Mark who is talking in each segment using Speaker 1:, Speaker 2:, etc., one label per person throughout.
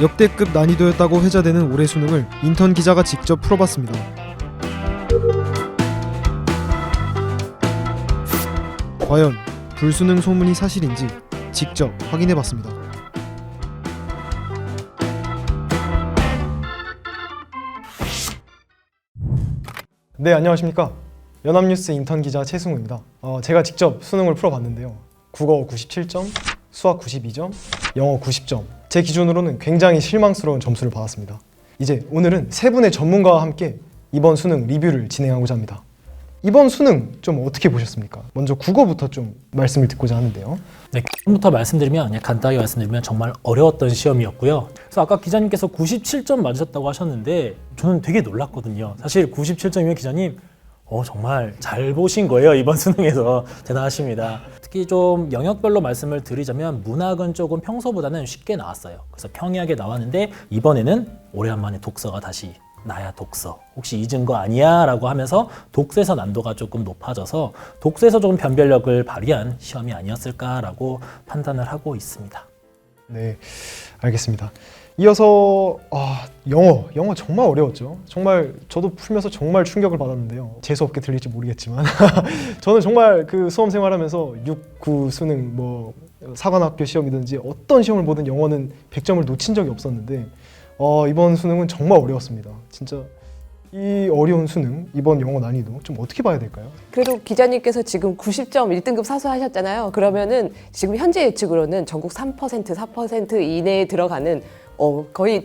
Speaker 1: 역대급 난이도였다고 회자되는 올해 수능을 인턴 기자가 직접 풀어봤습니다. 과연 불수능 소문이 사실인지 직접 확인해봤습니다. 네, 안녕하십니까. 연합뉴스 인턴 기자 최승우입니다. 제가 직접 수능을 풀어봤는데요. 국어 97점, 수학 92점, 영어 90점. 제 기준으로는 굉장히 실망스러운 점수를 받았습니다. 이제 오늘은 세 분의 전문가와 함께 이번 수능 리뷰를 진행하고자 합니다. 이번 수능 좀 어떻게 보셨습니까? 먼저 국어부터 좀 말씀을 듣고자 하는데요.
Speaker 2: 네, 부터 말씀드리면 그냥 간단하게 말씀드리면 정말 어려웠던 시험이었고요. 그래서 아까 기자님께서 97점 맞으셨다고 하셨는데 저는 되게 놀랐거든요. 사실 97점이면 기자님 정말 잘 보신 거예요. 이번 수능에서 대단하십니다. 특히 좀 영역별로 말씀을 드리자면 문학은 조금 평소보다는 쉽게 나왔어요. 그래서 평이하게 나왔는데 이번에는 오래간만에 독서가 다시 나야 독서 혹시 잊은 거 아니야? 라고 하면서 독서에서 난도가 조금 높아져서 독서에서 조금 변별력을 발휘한 시험이 아니었을까라고 판단을 하고 있습니다.
Speaker 1: 네, 알겠습니다. 이어서 영어 정말 어려웠죠. 정말 저도 풀면서 정말 충격을 받았는데요. 재수없게 들릴지 모르겠지만 저는 정말 그 수험 생활하면서 6, 9 수능 사관학교 시험이든지 어떤 시험을 보든 영어는 100점을 놓친 적이 없었는데 이번 수능은 정말 어려웠습니다. 진짜 이 어려운 수능, 이번 영어 난이도 좀 어떻게 봐야 될까요?
Speaker 3: 그래도 기자님께서 지금 90점 1등급 사수하셨잖아요. 그러면은 지금 현재 예측으로는 전국 3%, 4% 이내에 들어가는 거의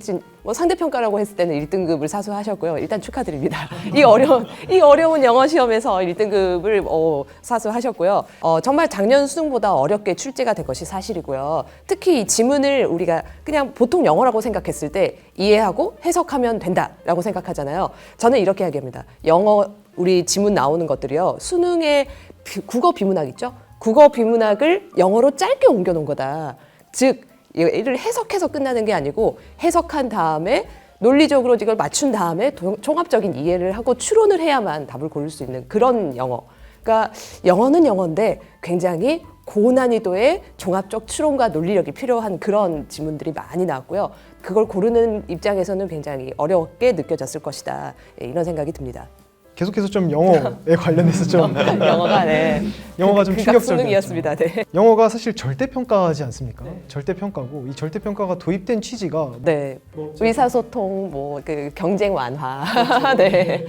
Speaker 3: 상대평가라고 했을 때는 1등급을 사수하셨고요. 일단 축하드립니다. 이 어려운 영어 시험에서 1등급을 사수하셨고요. 정말 작년 수능보다 어렵게 출제가 된 것이 사실이고요. 특히 이 지문을 우리가 그냥 보통 영어라고 생각했을 때 이해하고 해석하면 된다라고 생각하잖아요. 저는 이렇게 이야기합니다. 영어 우리 지문 나오는 것들이요. 수능의 국어 비문학 있죠? 국어 비문학을 영어로 짧게 옮겨놓은 거다. 즉 이를 해석해서 끝나는 게 아니고 해석한 다음에 논리적으로 이걸 맞춘 다음에 종합적인 이해를 하고 추론을 해야만 답을 고를 수 있는 그런 영어. 그러니까 영어는 영어인데 굉장히 고난이도의 종합적 추론과 논리력이 필요한 그런 지문들이 많이 나왔고요. 그걸 고르는 입장에서는 굉장히 어렵게 느껴졌을 것이다. 이런 생각이 듭니다.
Speaker 1: 계속해서 좀 영어에 관련해서 좀 영어가 좀 충격적이었죠.
Speaker 3: 수능이었습니다. 네.
Speaker 1: 영어가 사실 절대평가지 않습니까? 네. 절대평가고 이 절대평가가 도입된 취지가
Speaker 3: 의사소통, 경쟁 완화. 그렇죠. 네.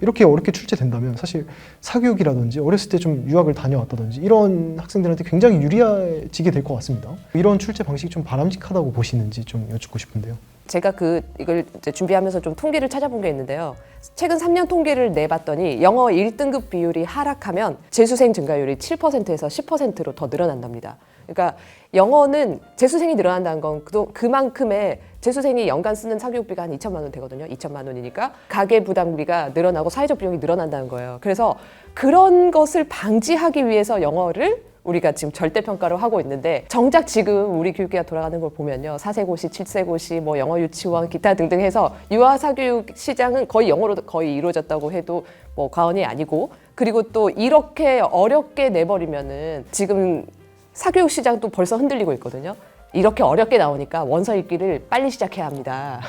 Speaker 1: 이렇게 어렵게 출제된다면 사실 사교육이라든지 어렸을 때 좀 유학을 다녀왔다든지 이런 학생들한테 굉장히 유리해지게 될 것 같습니다. 이런 출제 방식이 좀 바람직하다고 보시는지 좀 여쭙고 싶은데요.
Speaker 3: 제가 이걸 이제 준비하면서 좀 통계를 찾아본 게 있는데요. 최근 3년 통계를 내봤더니 영어 1등급 비율이 하락하면 재수생 증가율이 7%에서 10%로 더 늘어난답니다. 그러니까 영어는 재수생이 늘어난다는 건 그만큼의 재수생이 연간 쓰는 사교육비가 한 2천만 원 되거든요. 2천만 원이니까 가계 부담비가 늘어나고 사회적 비용이 늘어난다는 거예요. 그래서 그런 것을 방지하기 위해서 영어를 우리가 지금 절대평가로 하고 있는데 정작 지금 우리 교육계가 돌아가는 걸 보면요. 4세고시, 7세고시, 영어 유치원, 기타 등등 해서 유아사교육 시장은 거의 영어로 거의 이루어졌다고 해도 과언이 아니고 그리고 또 이렇게 어렵게 내버리면은 지금 사교육 시장도 벌써 흔들리고 있거든요. 이렇게 어렵게 나오니까 원서 읽기를 빨리 시작해야 합니다.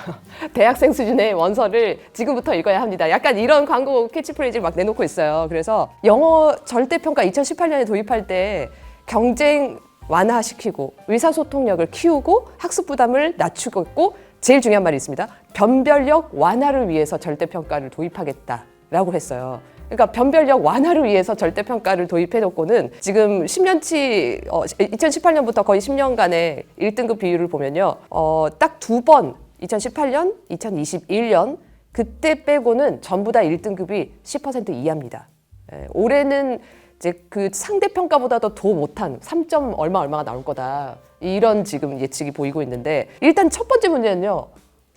Speaker 3: 대학생 수준의 원서를 지금부터 읽어야 합니다. 약간 이런 광고 캐치프레이즈를 막 내놓고 있어요. 그래서 영어 절대평가 2018년에 도입할 때 경쟁 완화시키고 의사소통력을 키우고 학습 부담을 낮추고 제일 중요한 말이 있습니다. 변별력 완화를 위해서 절대평가를 도입하겠다라고 했어요. 그러니까 변별력 완화를 위해서 절대평가를 도입해놓고는 지금 10년치 2018년부터 거의 10년간의 1등급 비율을 보면요. 딱 2번 2018년, 2021년 그때 빼고는 전부 다 1등급이 10% 이하입니다. 올해는 이제 그 상대평가보다도 더 못한 3점 얼마가 나올 거다. 이런 지금 예측이 보이고 있는데 일단 첫 번째 문제는요.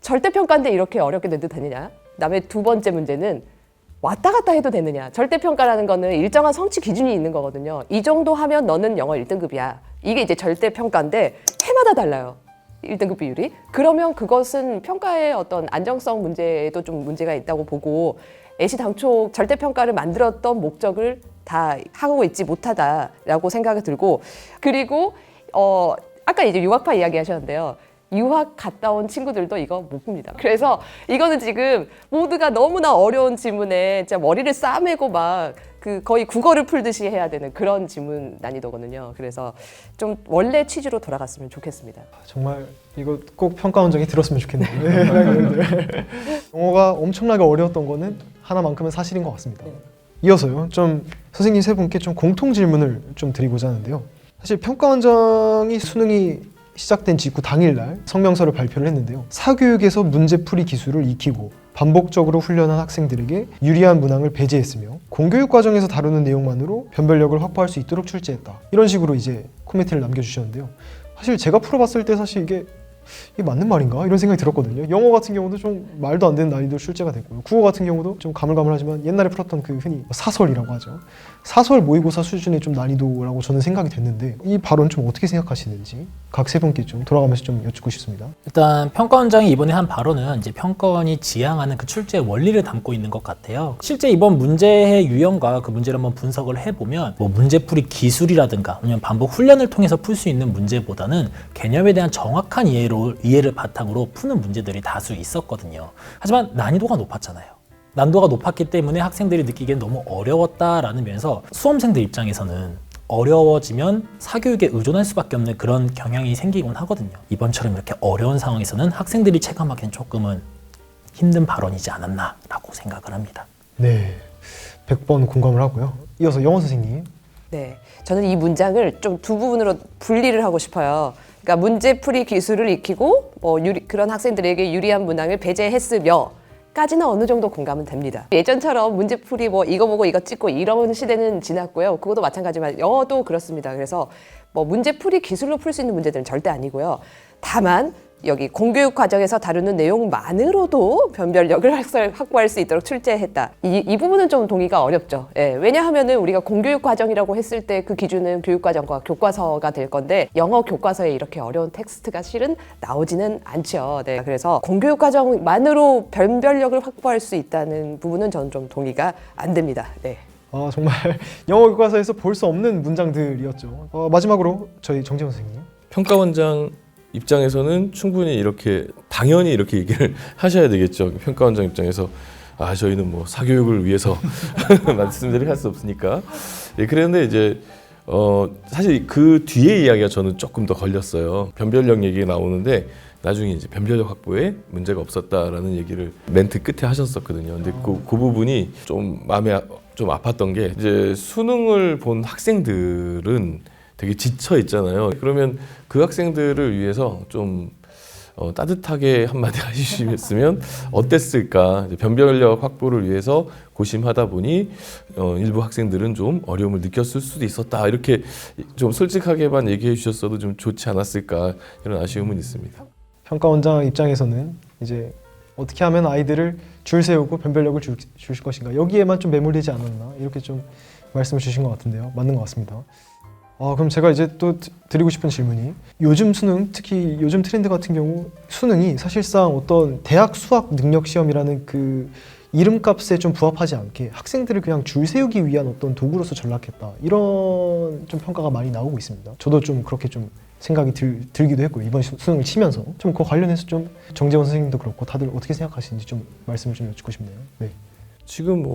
Speaker 3: 절대평가인데 이렇게 어렵게 내도 되느냐. 그다음에 두 번째 문제는 왔다 갔다 해도 되느냐. 절대평가라는 거는 일정한 성취 기준이 있는 거거든요. 이 정도 하면 너는 영어 1등급이야. 이게 이제 절대평가인데 해마다 달라요. 1등급 비율이. 그러면 그것은 평가의 어떤 안정성 문제에도 좀 문제가 있다고 보고 애시 당초 절대평가를 만들었던 목적을 다 하고 있지 못하다라고 생각이 들고 그리고 아까 이제 유학파 이야기 하셨는데요. 유학 갔다 온 친구들도 이거 못 풉니다. 그래서 이거는 지금 모두가 너무나 어려운 지문에 진짜 머리를 싸매고 막 그 거의 국어를 풀듯이 해야 되는 그런 지문 난이도거든요. 그래서 좀 원래 취지로 돌아갔으면 좋겠습니다.
Speaker 1: 정말 이거 꼭 평가 원장이 들었으면 좋겠네요. 네. 영어가 엄청나게 어려웠던 거는 하나만큼은 사실인 것 같습니다. 이어서요, 좀 선생님 세 분께 좀 공통 질문을 좀 드리고자 하는데요. 사실 평가 원장이 수능이 시작된 직후 당일날 성명서를 발표를 했는데요. 사교육에서 문제풀이 기술을 익히고 반복적으로 훈련한 학생들에게 유리한 문항을 배제했으며 공교육 과정에서 다루는 내용만으로 변별력을 확보할 수 있도록 출제했다. 이런 식으로 이제 코멘트를 남겨주셨는데요. 사실 제가 풀어봤을 때 사실 이게 맞는 말인가? 이런 생각이 들었거든요. 영어 같은 경우도 좀 말도 안 되는 난이도 출제가 됐고요. 국어 같은 경우도 좀 가물가물하지만 옛날에 풀었던 그 흔히 사설이라고 하죠. 사설 모의고사 수준의 좀 난이도라고 저는 생각이 됐는데 이 발언 좀 어떻게 생각하시는지 각 세 분께 좀 돌아가면서 좀 여쭙고 싶습니다.
Speaker 2: 일단 평가원장이 이번에 한 발언은 이제 평가원이 지향하는 그 출제 원리를 담고 있는 것 같아요. 실제 이번 문제의 유형과 그 문제를 한번 분석을 해보면 뭐 문제풀이 기술이라든가 아니면 반복 훈련을 통해서 풀 수 있는 문제보다는 개념에 대한 정확한 이해를 바탕으로 푸는 문제들이 다수 있었거든요. 하지만 난이도가 높았잖아요. 난도가 높았기 때문에 학생들이 느끼기엔 너무 어려웠다라는 면에서 수험생들 입장에서는 어려워지면 사교육에 의존할 수밖에 없는 그런 경향이 생기곤 하거든요. 이번처럼 이렇게 어려운 상황에서는 학생들이 체감하기엔 조금은 힘든 발언이지 않았나라고 생각을 합니다.
Speaker 1: 네, 100번 공감을 하고요. 이어서 영어 선생님.
Speaker 3: 네, 저는 이 문장을 좀 두 부분으로 분리를 하고 싶어요. 그러니까 문제풀이 기술을 익히고 그런 학생들에게 유리한 문항을 배제했으며 까지는 어느 정도 공감은 됩니다. 예전처럼 문제풀이 이거 보고 이거 찍고 이런 시대는 지났고요. 그것도 마찬가지지만 영어도 그렇습니다. 그래서 문제풀이 기술로 풀 수 있는 문제들은 절대 아니고요. 다만 여기 공교육 과정에서 다루는 내용만으로도 변별력을 확보할 수 있도록 출제했다. 이 부분은 좀 동의가 어렵죠. 예, 왜냐하면은 우리가 공교육 과정이라고 했을 때 그 기준은 교육 과정과 교과서가 될 건데 영어 교과서에 이렇게 어려운 텍스트가 실은 나오지는 않죠. 네, 그래서 공교육 과정만으로 변별력을 확보할 수 있다는 부분은 저는 좀 동의가 안 됩니다. 네.
Speaker 1: 정말 영어 교과서에서 볼 수 없는 문장들이었죠. 마지막으로 저희 정재훈 선생님.
Speaker 4: 평가원장 입장에서는 충분히 이렇게 당연히 이렇게 얘기를 하셔야 되겠죠. 평가원장 입장에서 저희는 뭐 사교육을 위해서 말씀들을 할 수 없으니까. 예, 그런데 이제 사실 그 뒤에 이야기가 저는 조금 더 걸렸어요. 변별력 얘기가 나오는데 나중에 이제 변별력 확보에 문제가 없었다라는 얘기를 멘트 끝에 하셨었거든요. 근데 그 부분이 좀 마음에 좀 아팠던 게 이제 수능을 본 학생들은 되게 지쳐 있잖아요. 그러면 그 학생들을 위해서 좀 따뜻하게 한마디 하시면 어땠을까. 변별력 확보를 위해서 고심하다 보니 일부 학생들은 좀 어려움을 느꼈을 수도 있었다. 이렇게 좀 솔직하게만 얘기해 주셨어도 좀 좋지 않았을까 이런 아쉬움은 있습니다.
Speaker 1: 평가원장 입장에서는 이제 어떻게 하면 아이들을 줄 세우고 변별력을 주실 것인가 여기에만 좀 매몰되지 않았나 이렇게 좀 말씀을 주신 것 같은데요. 맞는 것 같습니다. 그럼 제가 이제 또 드리고 싶은 질문이 요즘 수능, 특히 요즘 트렌드 같은 경우 수능이 사실상 어떤 대학 수학 능력 시험이라는 그 이름값에 좀 부합하지 않게 학생들을 그냥 줄 세우기 위한 어떤 도구로서 전락했다 이런 좀 평가가 많이 나오고 있습니다. 저도 좀 그렇게 좀 생각이 들기도 했고요. 이번 수능을 치면서 좀 그 관련해서 좀 정재원 선생님도 그렇고 다들 어떻게 생각하시는지 좀 말씀을 좀 여쭙고 싶네요. 네.
Speaker 4: 지금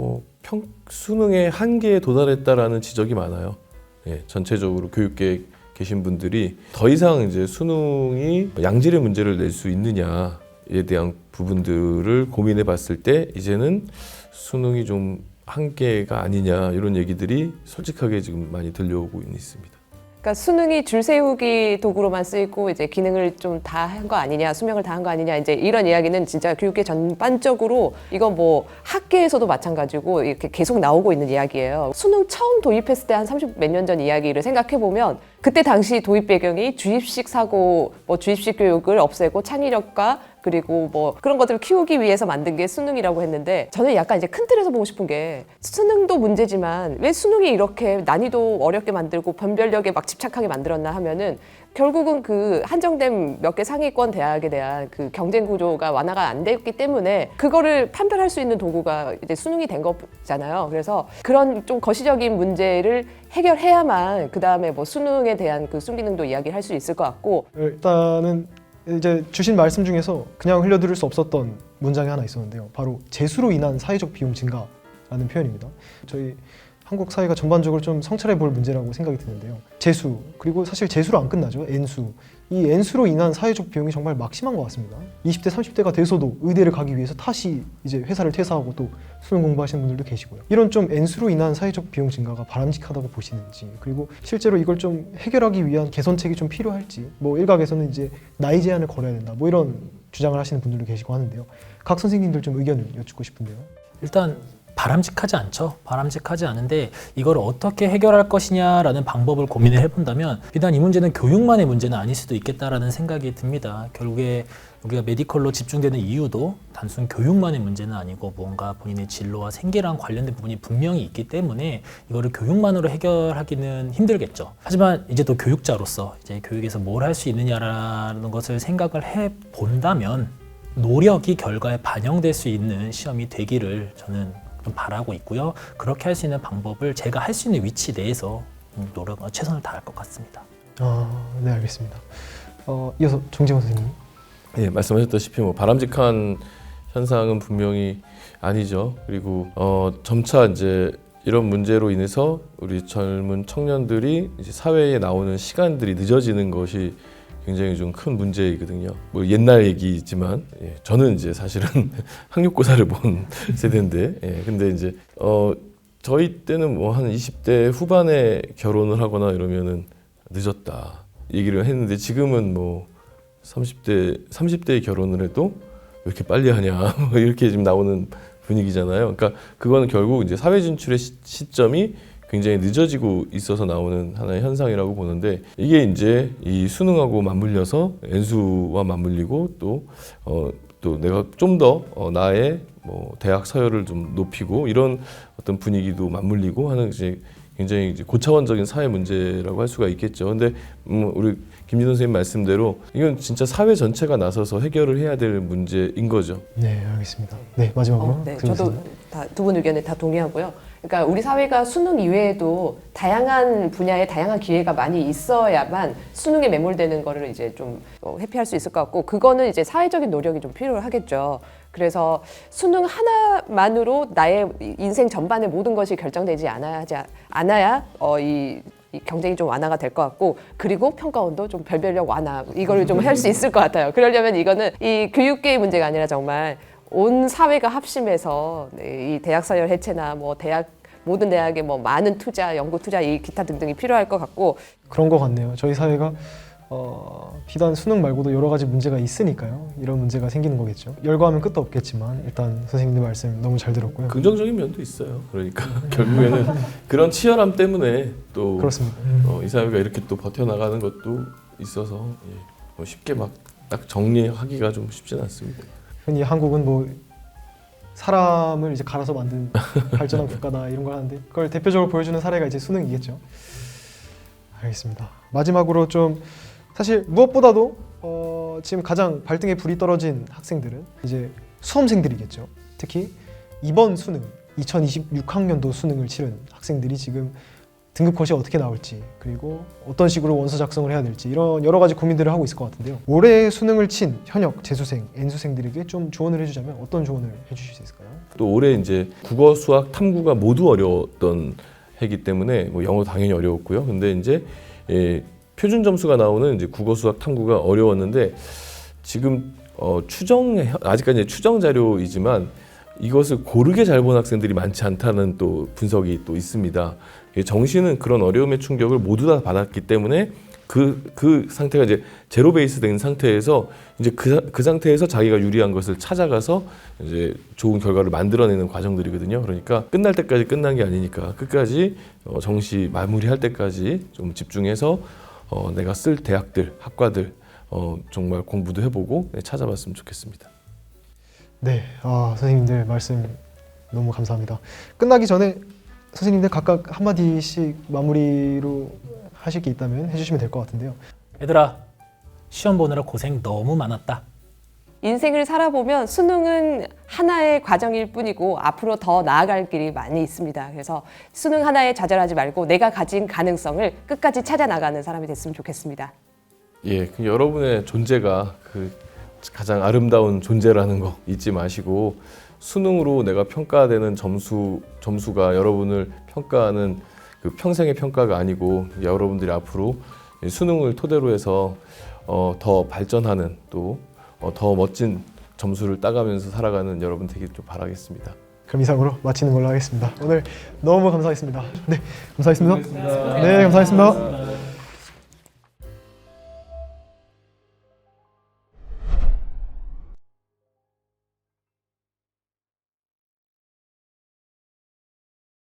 Speaker 4: 수능의 한계에 도달했다라는 지적이 많아요. 예, 전체적으로 교육계에 계신 분들이 더 이상 이제 수능이 양질의 문제를 낼 수 있느냐에 대한 부분들을 고민해 봤을 때 이제는 수능이 좀 한계가 아니냐 이런 얘기들이 솔직하게 지금 많이 들려오고 있습니다.
Speaker 3: 그러니까 수능이 줄 세우기 도구로만 쓰이고 이제 기능을 좀 다 한 거 아니냐, 수명을 다 한 거 아니냐 이제 이런 이야기는 진짜 교육계 전반적으로 이건 학계에서도 마찬가지고 이렇게 계속 나오고 있는 이야기예요. 수능 처음 도입했을 때 한 30 몇 년 전 이야기를 생각해 보면 그때 당시 도입 배경이 주입식 사고, 주입식 교육을 없애고 창의력과 그리고 뭐 그런 것들을 키우기 위해서 만든 게 수능이라고 했는데 저는 약간 이제 큰 틀에서 보고 싶은 게 수능도 문제지만 왜 수능이 이렇게 난이도 어렵게 만들고 변별력에 막 집착하게 만들었나 하면은 결국은 그 한정된 몇 개 상위권 대학에 대한 그 경쟁 구조가 완화가 안 됐기 때문에 그거를 판별할 수 있는 도구가 이제 수능이 된 거잖아요. 그래서 그런 좀 거시적인 문제를 해결해야만 그 다음에 뭐 수능에 대한 그 순기능도 이야기를 할 수 있을 것 같고
Speaker 1: 일단은 이제 주신 말씀 중에서 그냥 흘려들을 수 없었던 문장이 하나 있었는데요. 바로 재수로 인한 사회적 비용 증가라는 표현입니다. 저희 한국 사회가 전반적으로 좀 성찰해 볼 문제라고 생각이 드는데요. 재수, 그리고 사실 재수로 안 끝나죠. N수. 이 N수로 인한 사회적 비용이 정말 막심한 것 같습니다. 20대, 30대가 돼서도 의대를 가기 위해서 다시 이제 회사를 퇴사하고 또 수능 공부하시는 분들도 계시고요. 이런 좀 N수로 인한 사회적 비용 증가가 바람직하다고 보시는지, 그리고 실제로 이걸 좀 해결하기 위한 개선책이 좀 필요할지, 뭐 일각에서는 이제 나이 제한을 걸어야 된다, 뭐 이런 주장을 하시는 분들도 계시고 하는데요. 각 선생님들 좀 의견을 여쭙고 싶은데요.
Speaker 2: 일단 바람직하지 않죠. 바람직하지 않은데 이걸 어떻게 해결할 것이냐라는 방법을 고민을 해본다면 비단 이 문제는 교육만의 문제는 아닐 수도 있겠다라는 생각이 듭니다. 결국에 우리가 메디컬로 집중되는 이유도 단순 교육만의 문제는 아니고 무언가 본인의 진로와 생계랑 관련된 부분이 분명히 있기 때문에 이거를 교육만으로 해결하기는 힘들겠죠. 하지만 이제 또 교육자로서 이제 교육에서 뭘 할 수 있느냐라는 것을 생각을 해 본다면 노력이 결과에 반영될 수 있는 시험이 되기를 저는 좀 바라고 있고요. 그렇게 할 수 있는 방법을 제가 할 수 있는 위치 내에서 최선을 다할 것 같습니다.
Speaker 1: 네, 알겠습니다. 이어서 정재원 선생님.
Speaker 4: 예, 말씀하셨다시피 뭐 바람직한 현상은 분명히 아니죠. 그리고 점차 이제 이런 문제로 인해서 우리 젊은 청년들이 이제 사회에 나오는 시간들이 늦어지는 것이 굉장히 좀 큰 문제이거든요. 뭐 옛날 얘기지만 저는 이제 사실은 학력고사를 본 세대인데, 근데 이제 저희 때는 뭐 한 20대 후반에 결혼을 하거나 이러면은 늦었다 얘기를 했는데 지금은 뭐 30대에 결혼을 해도 왜 이렇게 빨리 하냐 뭐 이렇게 지금 나오는 분위기잖아요. 그러니까 그거는 결국 이제 사회 진출의 시점이 굉장히 늦어지고 있어서 나오는 하나의 현상이라고 보는데 이게 이제 이 수능하고 맞물려서 N수와 맞물리고 또 내가 좀 더 나의 뭐 대학 서열을 좀 높이고 이런 어떤 분위기도 맞물리고 하는 이제 굉장히 이제 고차원적인 사회 문제라고 할 수가 있겠죠. 근데 우리 김진 선생님 말씀대로 이건 진짜 사회 전체가 나서서 해결을 해야 될 문제인 거죠.
Speaker 1: 네, 알겠습니다. 네, 마지막으로.
Speaker 3: 네, 저도 두 분 의견에 다 동의하고요. 그러니까 우리 사회가 수능 이외에도 다양한 분야에 다양한 기회가 많이 있어야만 수능에 매몰되는 거를 이제 좀 회피할 수 있을 것 같고 그거는 이제 사회적인 노력이 좀 필요하겠죠. 그래서 수능 하나만으로 나의 인생 전반의 모든 것이 결정되지 않아야 이 경쟁이 좀 완화가 될 것 같고 그리고 평가원도 좀 별별력 완화 이걸 좀 할 수 있을 것 같아요. 그러려면 이거는 이 교육계의 문제가 아니라 정말 온 사회가 합심해서 이 대학 서열 해체나 뭐 모든 대학에 뭐 많은 투자, 연구 투자, 이 기타 등등이 필요할 것 같고
Speaker 1: 그런 것 같네요. 저희 사회가 비단 수능 말고도 여러 가지 문제가 있으니까요. 이런 문제가 생기는 거겠죠. 열거하면 끝도 없겠지만 일단 선생님들 말씀 너무 잘 들었고요.
Speaker 4: 긍정적인 면도 있어요. 그러니까 결국에는 그런 치열함 때문에 또
Speaker 1: 그렇습니다.
Speaker 4: 이 사회가 이렇게 또 버텨나가는 것도 있어서 뭐 쉽게 막 딱 정리하기가 좀 쉽지는 않습니다.
Speaker 1: 흔히 한국은 뭐 사람을 이제 갈아서 만든 발전한 국가다 이런 걸 하는데 그걸 대표적으로 보여주는 사례가 이제 수능이겠죠. 알겠습니다. 마지막으로 좀 사실 무엇보다도 지금 가장 발등에 불이 떨어진 학생들은 이제 수험생들이겠죠. 특히 이번 수능 2026학년도 수능을 치른 학생들이 지금 등급 컷이 어떻게 나올지 그리고 어떤 식으로 원서 작성을 해야 될지 이런 여러 가지 고민들을 하고 있을 것 같은데요. 올해 수능을 친 현역 재수생, N수생들에게 좀 조언을 해주자면 어떤 조언을 해주실 수 있을까요?
Speaker 4: 또 올해 이제 국어, 수학, 탐구가 모두 어려웠던 해기 때문에 뭐 영어 당연히 어려웠고요. 근데 이제 표준 점수가 나오는 이제 국어, 수학, 탐구가 어려웠는데 지금 아직까지 추정 자료이지만 이것을 고르게 잘 본 학생들이 많지 않다는 또 분석이 또 있습니다. 정시는 그런 어려움의 충격을 모두 다 받았기 때문에 그 상태가 이제 제로 베이스 된 상태에서 이제 그 상태에서 자기가 유리한 것을 찾아가서 이제 좋은 결과를 만들어내는 과정들이거든요. 그러니까 끝날 때까지 끝난 게 아니니까 끝까지 정시 마무리할 때까지 좀 집중해서 내가 쓸 대학들, 학과들 정말 공부도 해보고 찾아봤으면 좋겠습니다.
Speaker 1: 네, 선생님들 말씀 너무 감사합니다. 끝나기 전에 선생님들 각각 한마디씩 마무리로 하실 게 있다면 해주시면 될 것 같은데요.
Speaker 2: 얘들아, 시험 보느라 고생 너무 많았다.
Speaker 3: 인생을 살아보면 수능은 하나의 과정일 뿐이고 앞으로 더 나아갈 길이 많이 있습니다. 그래서 수능 하나에 좌절하지 말고 내가 가진 가능성을 끝까지 찾아 나가는 사람이 됐으면 좋겠습니다.
Speaker 4: 예, 그 여러분의 존재가 그 가장 아름다운 존재라는 거 잊지 마시고 수능으로 내가 평가되는 점수가 여러분을 평가하는 그 평생의 평가가 아니고 여러분들이 앞으로 수능을 토대로 해서 더 발전하는 또 더 멋진 점수를 따가면서 살아가는 여러분 되길 좀 바라겠습니다.
Speaker 1: 그럼 이상으로 마치는 걸로 하겠습니다. 오늘 너무 감사했습니다. 네, 감사했습니다. 네, 감사했습니다.